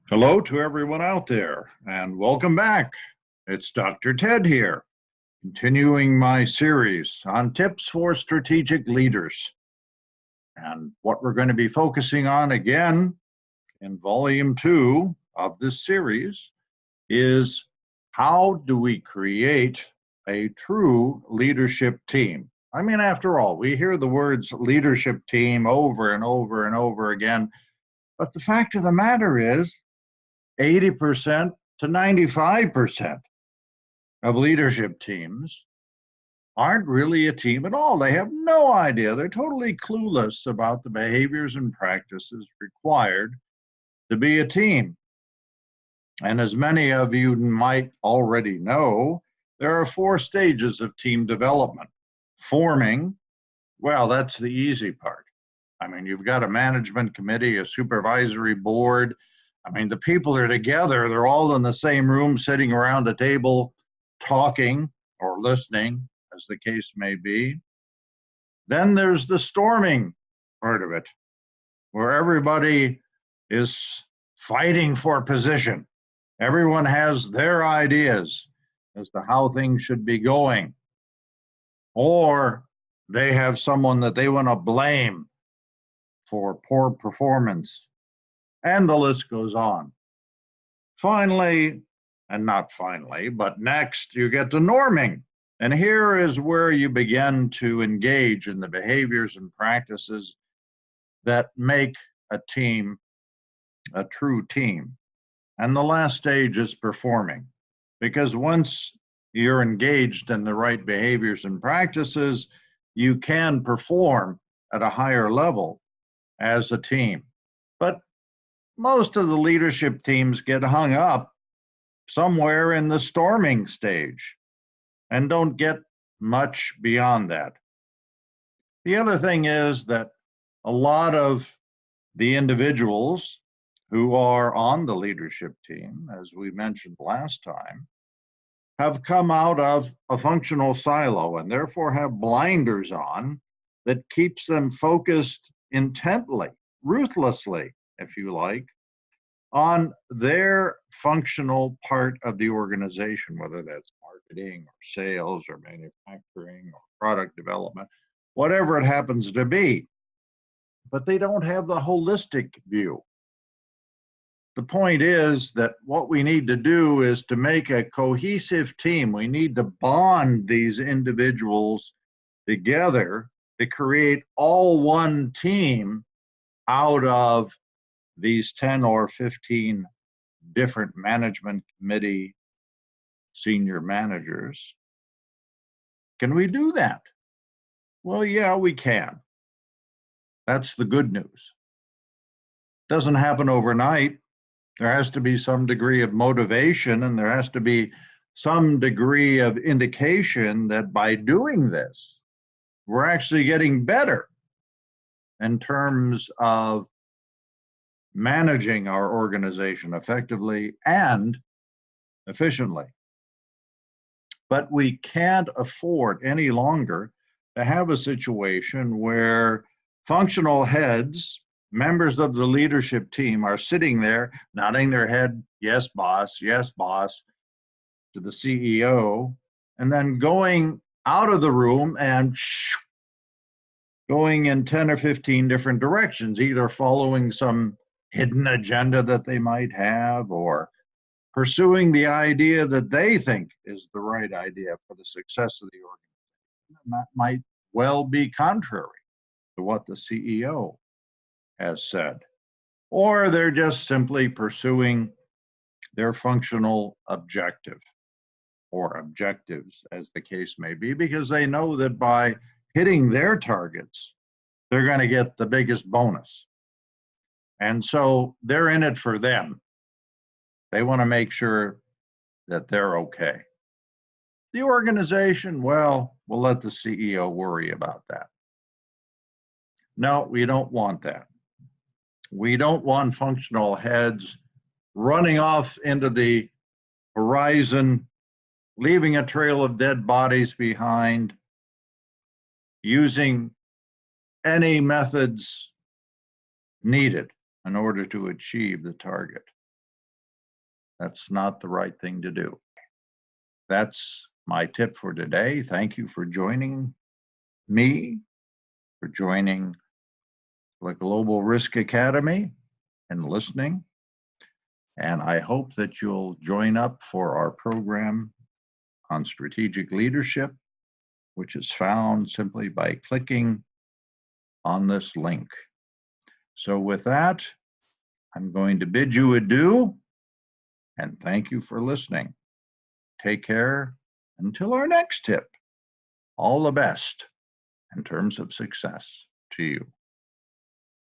Hello to everyone out there, and welcome back. It's Dr. Ted here, continuing my series on tips for strategic leaders. And what we're going to be focusing on again in volume 2 of this series is how do we create a true leadership team? I mean, after all, we hear the words leadership team over and over and over again, but the fact of the matter is 80% to 95% of leadership teams aren't really a team at all. They have no idea. They're totally clueless about the behaviors and practices required to be a team. And as many of you might already know, there are 4 stages of team development. Forming, well, that's the easy part. I mean, you've got a management committee, a supervisory board. I mean, the people are together. They're all in the same room, sitting around a table, talking or listening, as the case may be. Then there's the storming part of it, where everybody is fighting for position. Everyone has their ideas as to how things should be going. Or they have someone that they want to blame for poor performance. And the list goes on. Finally, and not finally, but next, you get to norming. And here is where you begin to engage in the behaviors and practices that make a team a true team. And the last stage is performing. Because once you're engaged in the right behaviors and practices, you can perform at a higher level as a team. But most of the leadership teams get hung up somewhere in the storming stage and don't get much beyond that. The other thing is that a lot of the individuals who are on the leadership team, as we mentioned last time, have come out of a functional silo and therefore have blinders on that keeps them focused intently, ruthlessly, if you like, on their functional part of the organization, whether that's marketing or sales or manufacturing or product development, whatever it happens to be. But they don't have the holistic view. The point is that what we need to do is to make a cohesive team. We need to bond these individuals together to create all one team out of these 10 or 15 different management committee senior managers. Can we do that? Well, yeah, we can. That's the good news. Doesn't happen overnight. There has to be some degree of motivation, and there has to be some degree of indication that by doing this, we're actually getting better in terms of managing our organization effectively and efficiently. But we can't afford any longer to have a situation where functional heads, members of the leadership team, are sitting there nodding their head, yes, boss, to the CEO, and then going out of the room and going in 10 or 15 different directions, either following some hidden agenda that they might have or pursuing the idea that they think is the right idea for the success of the organization. And that might well be contrary to what the CEO has said. Or they're just simply pursuing their functional objective or objectives, as the case may be, because they know that by hitting their targets, they're going to get the biggest bonus. And so they're in it for them. They want to make sure that they're okay. The organization, well, we'll let the CEO worry about that. No, we don't want that. We don't want functional heads running off into the horizon, leaving a trail of dead bodies behind, using any methods needed in order to achieve the target. That's not the right thing to do. That's my tip for today. Thank you for joining me, for joining the Global Risk Academy and listening. And I hope that you'll join up for our program on strategic leadership, which is found simply by clicking on this link. So with that, I'm going to bid you adieu and thank you for listening. Take care until our next tip. All the best in terms of success to you.